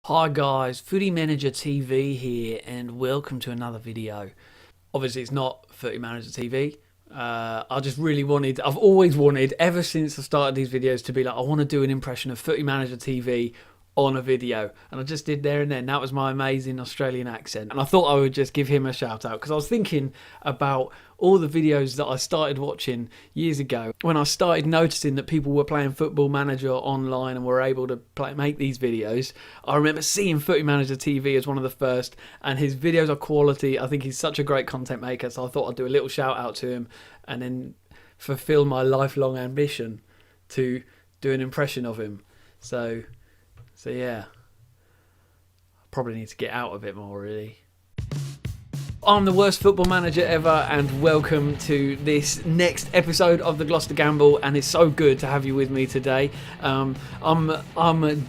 Hi guys, Footy Manager TV here and welcome to another video. Obviously it's not Footy Manager TV. I've always wanted, ever since I started these videos, to be like, I want to do an impression of Footy Manager TV on a video, and I just did there and then. That was my amazing Australian accent, and I thought I would just give him a shout out because I was thinking about all the videos that I started watching years ago when I started noticing that people were playing Football Manager online and were able to make these videos. I remember seeing Footy Manager TV as one of the first, and his videos are quality. I think he's such a great content maker, so I thought I'd do a little shout out to him and then fulfill my lifelong ambition to do an impression of him. So yeah, I probably need to get out a bit more, really. I'm the worst football manager ever, and welcome to this next episode of the Gloucester Gamble, and it's so good to have you with me today. I'm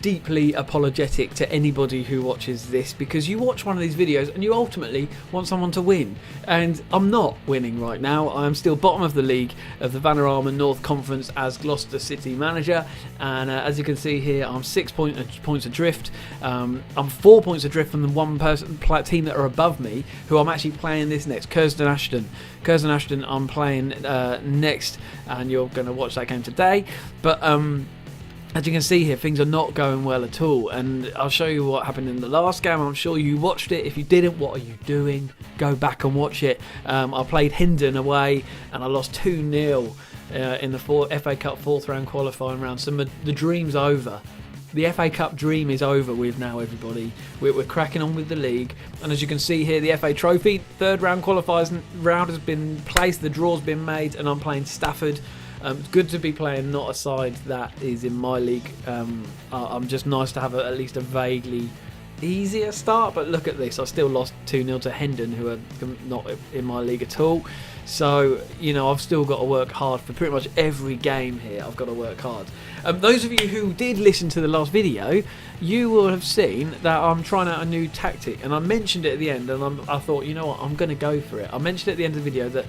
deeply apologetic to anybody who watches this, because you watch one of these videos and you ultimately want someone to win, and I'm not winning right now. I'm still bottom of the league of the Vanarama North Conference as Gloucester City manager, and as you can see here, I'm 6 points adrift. I'm 4 points adrift from the team that are above me, who I'm actually playing this next, Curzon Ashton. I'm playing next, and you're going to watch that game today. But as you can see here, things are not going well at all, and I'll show you what happened in the last game. I'm sure you watched it. If you didn't, what are you doing? Go back and watch it. I played Hendon away and I lost 2-0 in the FA Cup 4th round qualifying round. So the dream's over. The FA Cup dream is over with now, everybody. We're cracking on with the league. And as you can see here, the FA Trophy, 3rd round qualifiers round has been placed, the draw's been made, and I'm playing Stafford. It's good to be playing not a side that is in my league. I'm just nice to have at least a vaguely easier start, but look at this. I still lost 2-0 to Hendon, who are not in my league at all. So, you know, I've still got to work hard for pretty much every game here. I've got to work hard. Those of you who did listen to the last video, you will have seen that I'm trying out a new tactic, and I mentioned it at the end, and I thought, you know what, I'm going to go for it. I mentioned at the end of the video that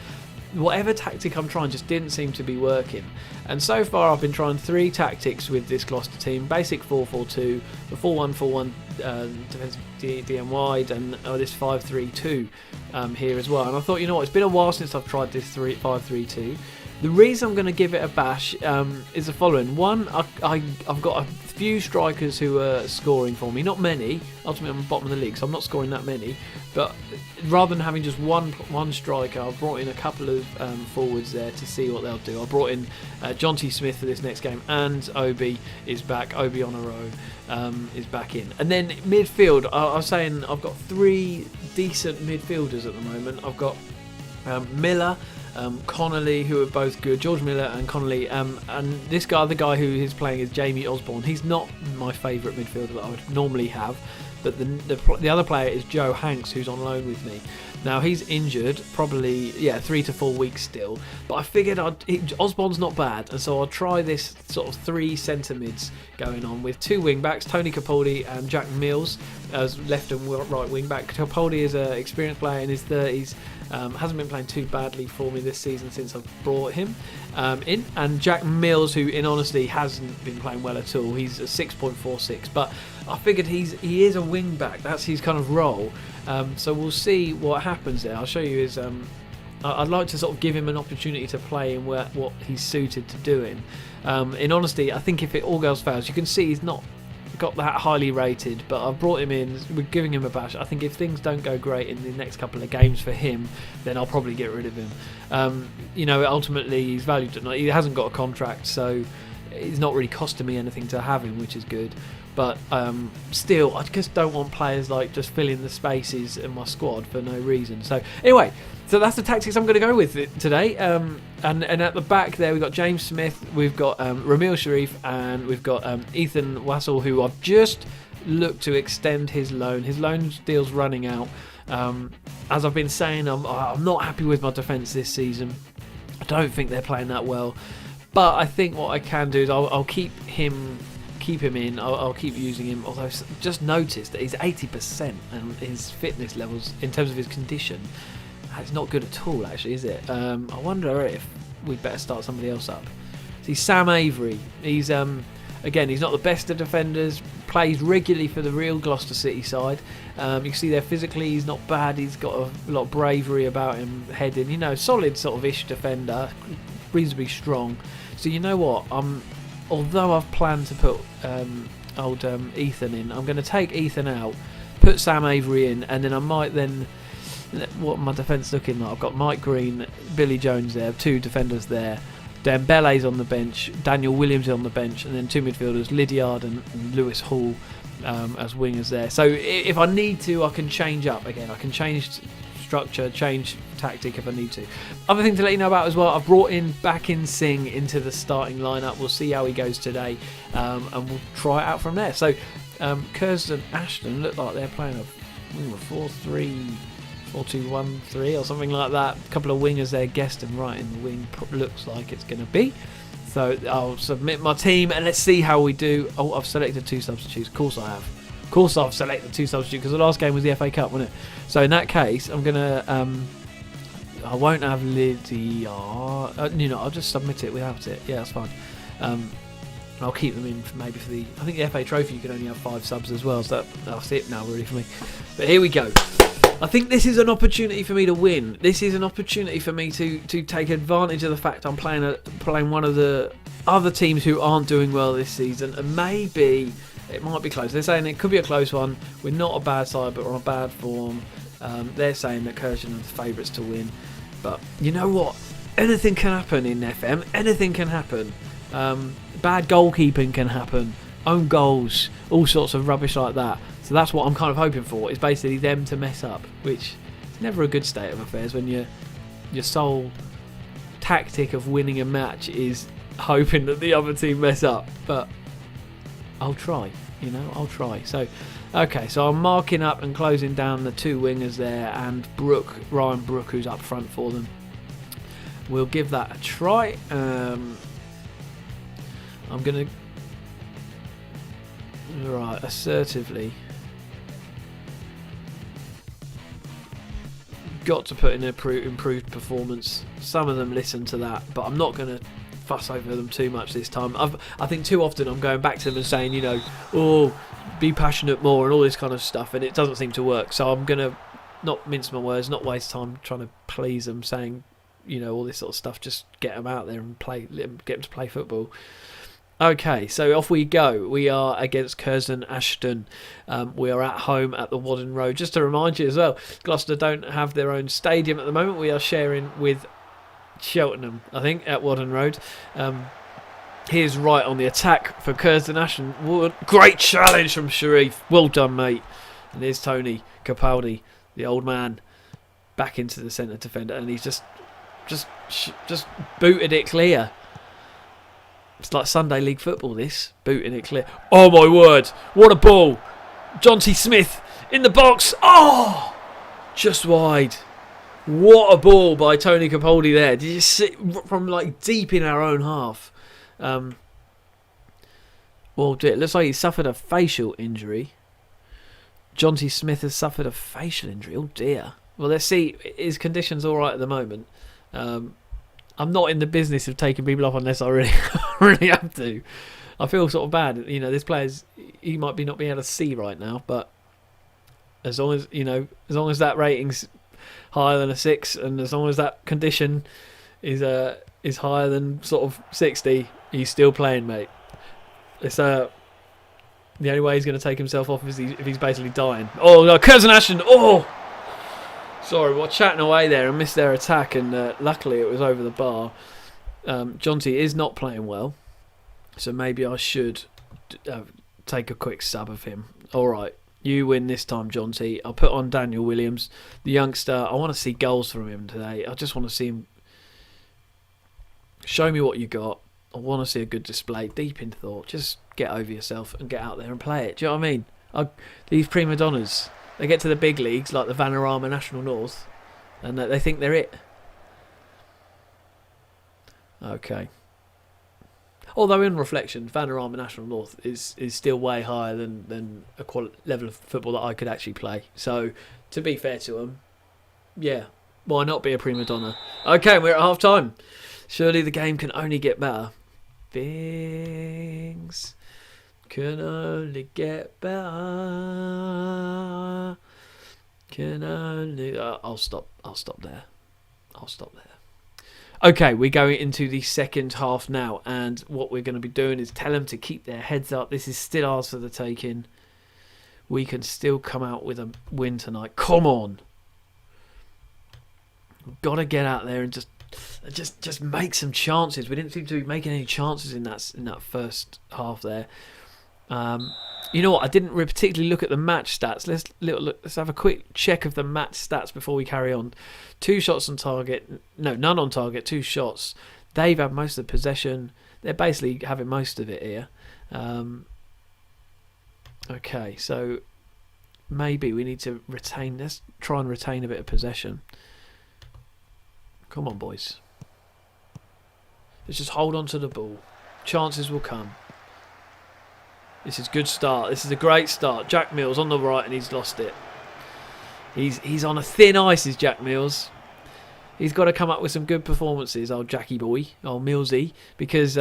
whatever tactic I'm trying just didn't seem to be working, and so far I've been trying 3 tactics with this Gloucester team: basic 4-4-2, the 4-1-4-1 defensive DM wide, and this 5-3-2 here as well. And I thought, you know what, it's been a while since I've tried this 5-3-2. The reason I'm going to give it a bash is the following. One, I've got a few strikers who are scoring for me. Not many. Ultimately, I'm bottom of the league, so I'm not scoring that many. But rather than having just one striker, I've brought in a couple of forwards there to see what they'll do. I brought in Jonty Smith for this next game, and Obi is back. Obi on a row is back in. And then midfield, I was saying I've got 3 decent midfielders at the moment. I've got Miller, Connolly, who are both good, George Miller and Connolly, and this guy, the guy who is playing is Jamie Osborne. He's not my favourite midfielder that I would normally have, but the other player is Joe Hanks, who's on loan with me. Now he's injured, probably 3 to 4 weeks still, but I figured Osborne's not bad, and so I'll try this sort of 3 centre mids going on with 2 wing backs, Tony Capaldi and Jack Mills as left and right wing back. Capaldi is an experienced player in his 30s. Hasn't been playing too badly for me this season since I've brought him in. And Jack Mills, who in honesty hasn't been playing well at all. He's a 6.46, but I figured he is a wing back. That's his kind of role. So we'll see what happens there. I'll show you his. I'd like to sort of give him an opportunity to play in what he's suited to doing. In honesty, I think if it all goes fails, you can see he's not got that highly rated, but I've brought him in. We're giving him a bash. I think if things don't go great in the next couple of games for him, then I'll probably get rid of him. You know, ultimately he's valued at night. He hasn't got a contract, so it's not really costing me anything to have him, which is good. But still, I just don't want players like just filling the spaces in my squad for no reason. So anyway, so that's the tactics I'm going to go with today. And at the back there, we've got James Smith, we've got Ramil Sharif, and we've got Ethan Wassell, who I've just looked to extend his loan. His loan deal's running out. As I've been saying, I'm not happy with my defence this season. I don't think they're playing that well. But I think what I can do is I'll keep him in. I'll keep using him. Although I've just noticed that he's 80% and his fitness levels in terms of his condition, it's not good at all, actually, is it? I wonder if we'd better start somebody else up. See, Sam Avery. He's Again, he's not the best of defenders, plays regularly for the real Gloucester City side. You can see there physically he's not bad, he's got a lot of bravery about him heading, solid sort of ish defender, reasonably strong. So you know what, although I've planned to put Ethan in, I'm going to take Ethan out, put Sam Avery in, and then I might then, what my defence looking like, I've got Mike Green, Billy Jones there, 2 defenders there, Dembele's on the bench, Daniel Williams on the bench, and then 2 midfielders, Lydiard and Lewis Hall as wingers there. So if I need to, I can change up again. I can change structure, change tactic if I need to. Other thing to let you know about as well, I've brought back in Singh into the starting lineup. We'll see how he goes today, and we'll try it out from there. So Curzon Ashton look like they're playing a 4-3. 4-2-1-3 or something like that. A couple of wingers there, Guest and right in the wing, looks like it's going to be. So I'll submit my team and let's see how we do. Oh, I've selected 2 substitutes. Of course I have. Of course I've selected 2 substitutes because the last game was the FA Cup, wasn't it? So in that case, I'm going to... I won't have Lydia. I'll just submit it without it. Yeah, that's fine. I'll keep them in maybe for the... I think the FA Trophy you can only have 5 subs as well, so that's it now really for me. But here we go. I think this is an opportunity for me to win. This is an opportunity for me to take advantage of the fact I'm playing one of the other teams who aren't doing well this season, and maybe it might be close. They're saying it could be a close one. We're not a bad side, but we're on a bad form. They're saying that Curzon are the favourites to win. But you know what? Anything can happen in FM. Anything can happen. Bad goalkeeping can happen. Own goals. All sorts of rubbish like that. So that's what I'm kind of hoping for, is basically them to mess up, which is never a good state of affairs when your sole tactic of winning a match is hoping that the other team mess up. But I'll try, I'll try. So, okay, so I'm marking up and closing down the 2 wingers there, and Ryan Brook, who's up front for them. We'll give that a try. I'm going to... Right, assertively... got to put in an improved performance. Some of them listen to that, but I'm not going to fuss over them too much this time. I think too often I'm going back to them and saying, be passionate more and all this kind of stuff, and it doesn't seem to work. So I'm going to not mince my words, not waste time trying to please them, saying, all this sort of stuff. Just get them out there and get them to play football. Okay, so off we go. We are against Curzon Ashton. We are at home at the Whaddon Road. Just to remind you as well, Gloucester don't have their own stadium at the moment. We are sharing with Cheltenham, I think, at Whaddon Road. Here's right on the attack for Curzon Ashton. Great challenge from Sharif. Well done, mate. And there's Tony Capaldi, the old man, back into the centre defender, and he's just booted it clear. It's like Sunday League football, this. Booting it clear. Oh, my word. What a ball. Jonty Smith in the box. Oh! Just wide. What a ball by Tony Capaldi there. Did you see from like deep in our own half? Well, it looks like he suffered a facial injury. Jonty Smith has suffered a facial injury. Oh, dear. Well, let's see. His condition's all right at the moment. I'm not in the business of taking people off unless I really have to. I feel sort of bad. This player's, he might be not being able to see right now, but as long as that rating's higher than a 6, and as long as that condition is higher than sort of 60, he's still playing, mate. It's the only way he's going to take himself off is if he's basically dying. Oh no, Curzon Ashton! Oh. Sorry, we're chatting away there and missed their attack, and luckily it was over the bar. Jonty is not playing well, so maybe I should take a quick sub of him. Alright, you win this time, Jonty. I'll put on Daniel Williams, the youngster. I want to see goals from him today. I just want to see him show me what you got. I want to see a good display, deep in thought. Just get over yourself and get out there and play it. Do you know what I mean? These prima donnas, they get to the big leagues like the Vanarama National North, and they think they're it. Okay. Although in reflection, Vanarama National North is still way higher than a level of football that I could actually play. So, to be fair to them, yeah, why not be a prima donna? Okay, we're at half time. Surely the game can only get better. Bings. Can only get better. Can only... I'll stop there. I'll stop there. Okay, we're going into the second half now, and what we're going to be doing is tell them to keep their heads up. This is still ours for the taking. We can still come out with a win tonight. Come on. We've got to get out there and just make some chances. We didn't seem to be making any chances in that first half there. You know what? I didn't particularly look at the match stats. Let's have a quick check of the match stats before we carry on. 2 shots on target. No, none on target. 2 shots. They've had most of the possession. They're basically having most of it here. Okay, so maybe we need to retain. Let's try and retain a bit of possession. Come on, boys. Let's just hold on to the ball. Chances will come. This is a good start. This is a great start. Jack Mills on the right, and he's lost it. He's on a thin ice, is Jack Mills. He's got to come up with some good performances, old Jackie boy, old Millsy, because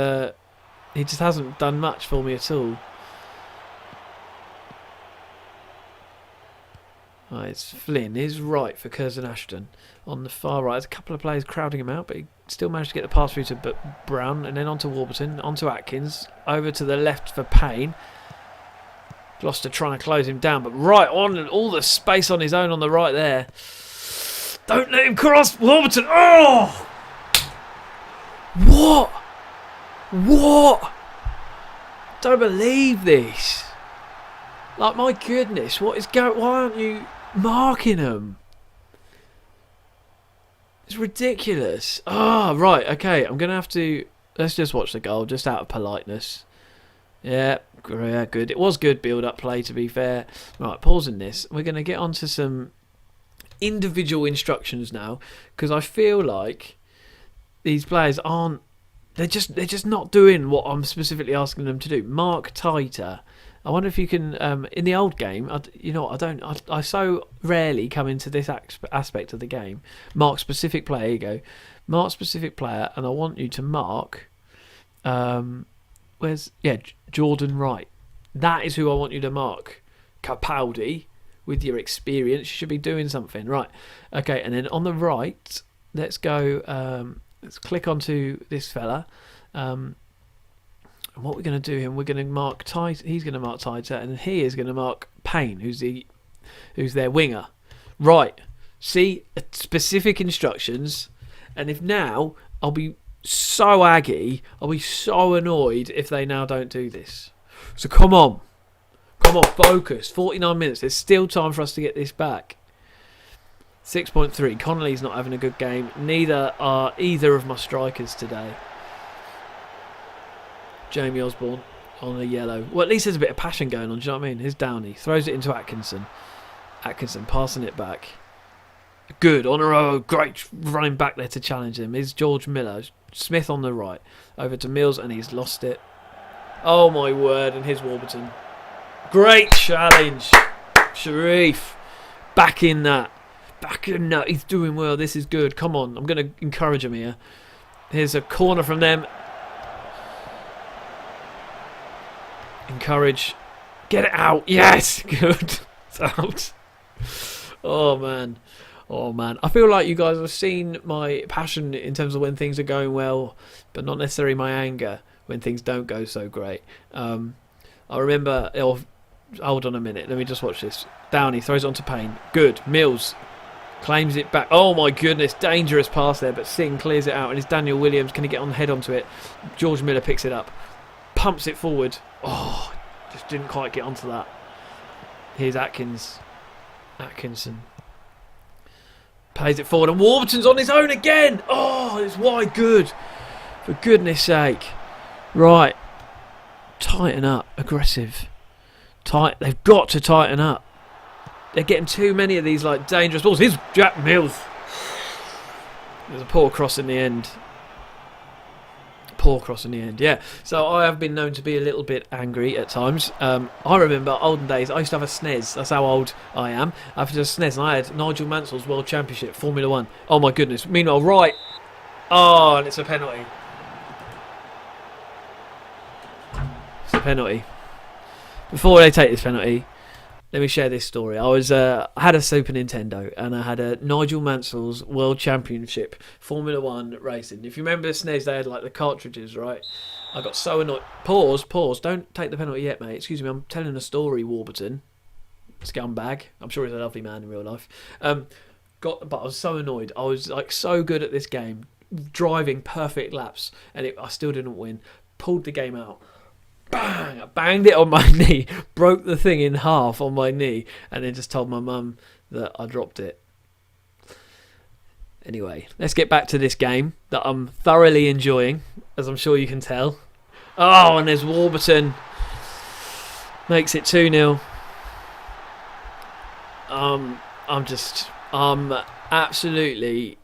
he just hasn't done much for me at all. Right, it's Flynn. He's right for Curzon Ashton. On the far right, there's a couple of players crowding him out, but he still managed to get the pass through to Brown, and then on to Warburton, on to Atkins, over to the left for Payne. Gloucester trying to close him down, but right on, and all the space on his own on the right there. Don't let him cross, Warburton. Oh! What? What? Don't believe this. Like, my goodness, what is going? Why aren't you marking him? It's ridiculous. Ah, right, okay. I'm going to have to... Let's just watch the goal, just out of politeness. Yeah, good. It was good build-up play, to be fair. Right, pausing this. We're going to get on to some individual instructions now, because I feel like these players aren't... They're just not doing what I'm specifically asking them to do. Mark tighter. I wonder if you can, in the old game, I so rarely come into this aspect of the game. Mark specific player, here you go. Mark specific player, and I want you to mark, Jordan Wright. That is who I want you to mark. Capaldi, with your experience, you should be doing something. Right, okay, and then on the right, let's go, let's click onto this fella. And what we're going to do here, we're going to mark tight. He's going to mark tighter, and he is going to mark Payne, who's their winger. Right. See, specific instructions. And if now, I'll be so aggy, I'll be so annoyed if they now don't do this. So come on, focus. 49 minutes. There's still time for us to get this back. 6.3. Connolly's not having a good game. Neither are either of my strikers today. Jamie Osborne on the yellow. Well, at least there's a bit of passion going on, do you know what I mean? Here's Downey. Throws it into Atkinson. Atkinson passing it back. Good. On a row. Great running back there to challenge him. Here's George Miller. Smith on the right. Over to Mills, and he's lost it. Oh, my word. And here's Warburton. Great challenge. Sharif. Back in that. He's doing well. This is good. Come on. I'm going to encourage him here. Here's a corner from them. Encourage. Get it out. Yes. Good. It's out. Oh, man. I feel like you guys have seen my passion in terms of when things are going well, but not necessarily my anger when things don't go so great. I remember... hold on a minute. Let me just watch this. Downey throws it onto Payne. Good. Mills claims it back. Oh, my goodness. Dangerous pass there, but Singh clears it out, and it's Daniel Williams. Can he get on the head onto it? George Miller picks it up. Pumps it forward. Oh, just didn't quite get onto that. Here's Atkinson. Plays it forward, and Warburton's on his own again. Oh, it's wide good. For goodness sake. Right. Tighten up. Aggressive. They've got to tighten up. They're getting too many of these like dangerous balls. Here's Jack Mills. There's a poor cross in the end. Yeah. So I have been known to be a little bit angry at times. I remember olden days, I used to have a SNES. That's how old I am. I had a SNES, and I had Nigel Mansell's World Championship, Formula 1. Oh my goodness. Meanwhile, right. Oh, and it's a penalty. Before they take this penalty, let me share this story. I had a Super Nintendo and I had a Nigel Mansell's World Championship Formula 1 racing. If you remember the SNES, they had like the cartridges, right? I got so annoyed. Pause. Don't take the penalty yet, mate. Excuse me, I'm telling a story, Warburton. Scumbag. I'm sure he's a lovely man in real life. But I was so annoyed. I was like so good at this game, driving perfect laps, and I still didn't win. Pulled the game out. Bang! I banged it on my knee, broke the thing in half on my knee, and then just told my mum that I dropped it. Anyway, let's get back to this game that I'm thoroughly enjoying, as I'm sure you can tell. Oh, and there's Warburton. Makes it 2-0. I'm absolutely...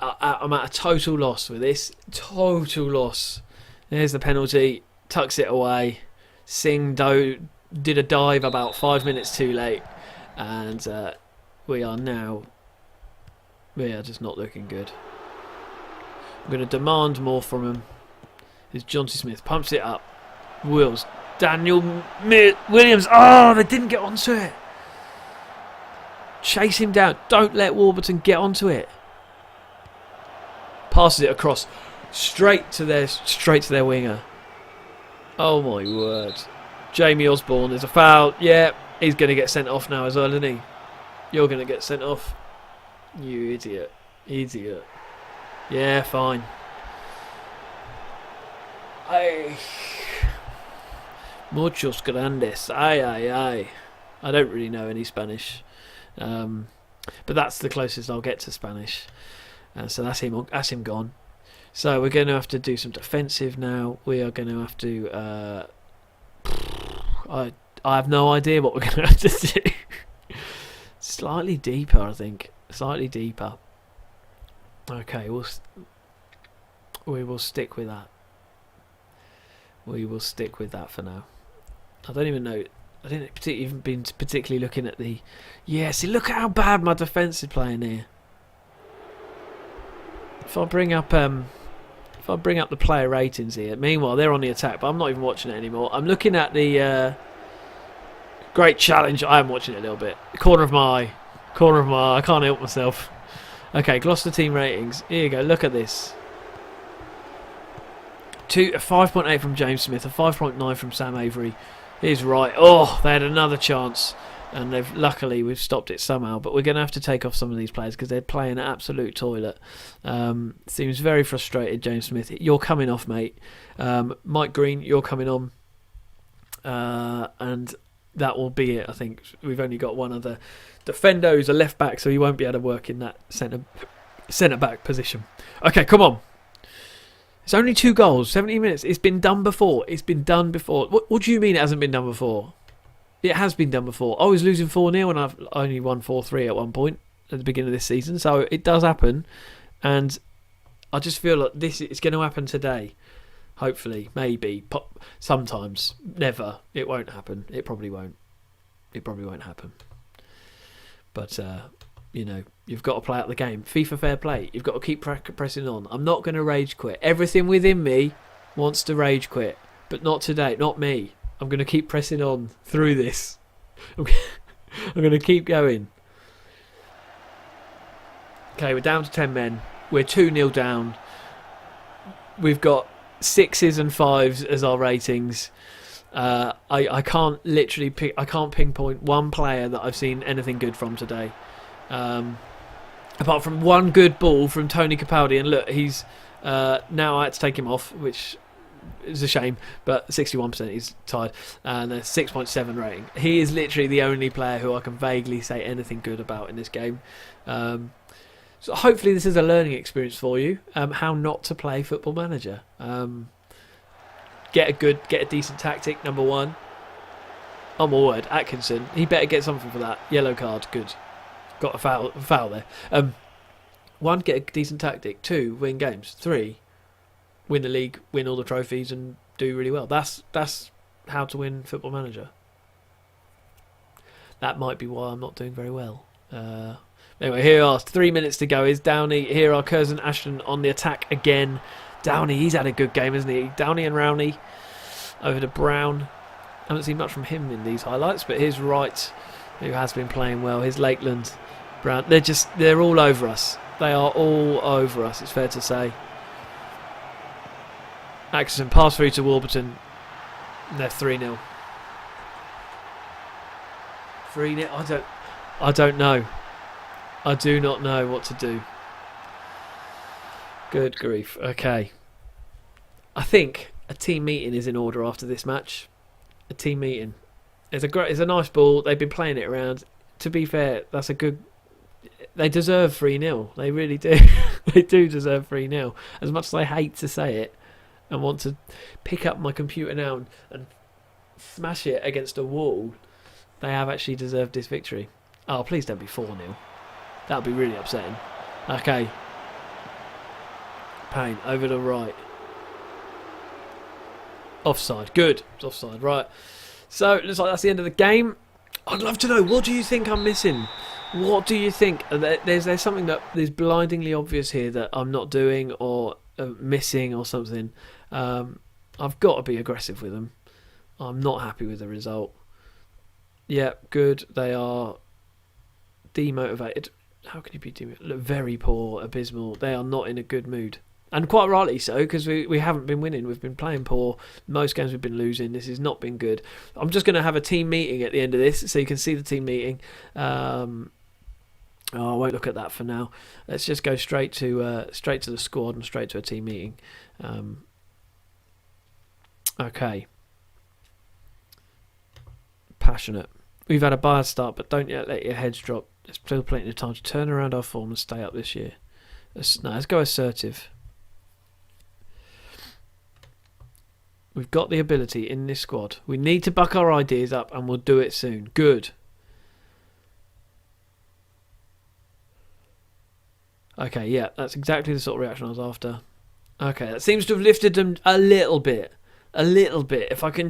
I'm at a total loss with this. Total loss. There's the penalty. Tucks it away. Singh did a dive about 5 minutes too late. And we are just not looking good. I'm going to demand more from him. Here's Jonty Smith. Pumps it up. Wills. Daniel Williams. Oh, they didn't get onto it. Chase him down. Don't let Warburton get onto it. Passes it across. Straight to their winger. Oh my word. Jamie Osborne, there's a foul. Yeah, he's going to get sent off now as well, isn't he? You're going to get sent off. You idiot. Idiot. Yeah, fine. Muchos grandes. Ay. I don't really know any Spanish. But that's the closest I'll get to Spanish. So that's him gone. So we're going to have to do some defensive now. We are going to have to... I have no idea what we're going to have to do. Slightly deeper, I think. Slightly deeper. Okay, we will stick with that. We will stick with that for now. I don't even know... I didn't even been particularly looking at the... Yeah, see, look at how bad my defence is playing here. If I bring up the player ratings here, meanwhile they're on the attack, but I'm not even watching it anymore. I'm looking at the Great Challenge. I am watching it a little bit. Corner of my eye. I can't help myself. Okay, Gloucester team ratings. Here you go. Look at this. A 5.8 from James Smith, a 5.9 from Sam Avery. He's right. Oh, they had another chance, and luckily we've stopped it somehow. But we're going to have to take off some of these players because they're playing an absolute toilet. Seems very frustrated, James Smith. You're coming off, mate. Mike Green, you're coming on, and that will be it. I think we've only got one other defender who's a left back, so he won't be able to work in that centre back position. Okay, come on. It's only 2 goals, 70 minutes. It's been done before. What do you mean it hasn't been done before? It has been done before. I was losing 4-0 and I've only won 4-3 at one point at the beginning of this season. So it does happen. And I just feel like this is going to happen today. Hopefully. Maybe. Sometimes. Never. It won't happen. It probably won't. It probably won't happen. But... you've got to play out the game. FIFA fair play. You've got to keep pressing on. I'm not going to rage quit. Everything within me wants to rage quit, but not today. Not me. I'm going to keep pressing on through this. I'm going to keep going. Okay, we're down to 10 men. We're 2-0 down. We've got 6s and 5s as our ratings. I can't literally pick. I can't pinpoint one player that I've seen anything good from today. Apart from one good ball from Tony Capaldi, and look, he's now I had to take him off, which is a shame, but 61% he's tied, and a 6.7 rating. He is literally the only player who I can vaguely say anything good about in this game. So hopefully this is a learning experience for you, how not to play Football Manager. Get a decent tactic, number one. Oh my word, Atkinson, he better get something for that. Yellow card, good. Got a foul there. 1, get a decent tactic. 2, win games. 3, win the league, win all the trophies, and do really well. That's how to win Football Manager. That might be why I'm not doing very well. Anyway, here are 3 minutes to go. Is Downey. Here are Curzon Ashton on the attack again. Downey, he's had a good game, hasn't he? Downey and Rowney over to Brown. Haven't seen much from him in these highlights, but here's Wright, who has been playing well. Here's Lakeland, Brown. They're all over us. They are all over us, it's fair to say. Atkinson pass through to Warburton. They're 3-0. 3-0. I don't know. I do not know what to do. Good grief. Okay. I think a team meeting is in order after this match. A team meeting. It's a nice ball. They've been playing it around. To be fair, that's a good... They deserve 3-0. They really do. They do deserve 3-0. As much as I hate to say it and want to pick up my computer now and smash it against a wall, they have actually deserved this victory. Oh, please don't be 4-0. That would be really upsetting. Okay. Payne over to right. Offside. Good. It's offside. Right. So, it looks like that's the end of the game. I'd love to know, what do you think I'm missing? What do you think? There's something that is blindingly obvious here that I'm not doing or missing or something. I've got to be aggressive with them. I'm not happy with the result. Yeah, good. They are demotivated. How can you be demotivated? Very poor, abysmal. They are not in a good mood. And quite rightly so, because we haven't been winning. We've been playing poor. Most games we've been losing. This has not been good. I'm just going to have a team meeting at the end of this, so you can see the team meeting. I won't look at that for now. Let's just go straight to the squad and straight to a team meeting. Okay. Passionate. We've had a bad start, but don't yet let your heads drop. There's still plenty of time to turn around our form and stay up this year. Let's go assertive. We've got the ability in this squad. We need to buck our ideas up, and we'll do it soon. Good. Okay, yeah, that's exactly the sort of reaction I was after. Okay, that seems to have lifted them a little bit. A little bit. If I can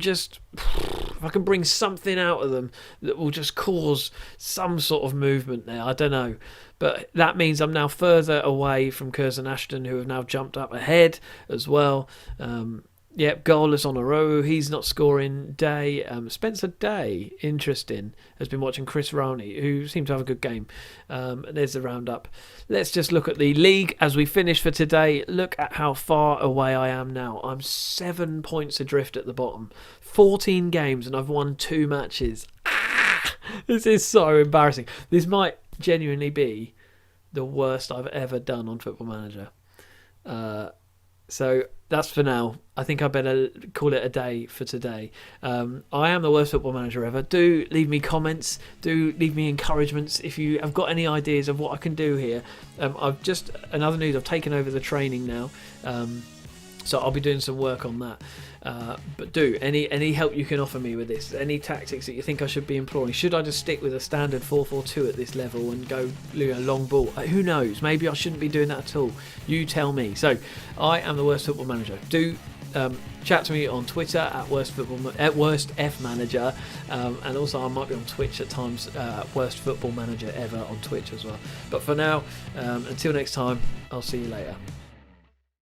bring something out of them that will just cause some sort of movement there. I don't know. But that means I'm now further away from Curzon Ashton, who have now jumped up ahead as well. Yep, goalless on a row. He's not scoring. Day. Spencer Day, interesting, has been watching Chris Rowney, who seemed to have a good game. There's the roundup. Let's just look at the league as we finish for today. Look at how far away I am now. I'm 7 points adrift at the bottom. 14 games and I've won 2 matches. This is so embarrassing. This might genuinely be the worst I've ever done on Football Manager. So that's for now. I think I better call it a day for today. I am the worst football manager ever. Do leave me comments. Do leave me encouragements if you have got any ideas of what I can do here. Another news, I've taken over the training now. So I'll be doing some work on that. But any help you can offer me with this, any tactics that you think I should be employing. Should I just stick with a standard 4-4-2 at this level and go long ball? Who knows? Maybe I shouldn't be doing that at all. You tell me. So I am the worst football manager. Do chat to me on Twitter at worst F manager, and also I might be on Twitch at times, worst football manager ever on Twitch as well. But for now, until next time, I'll see you later.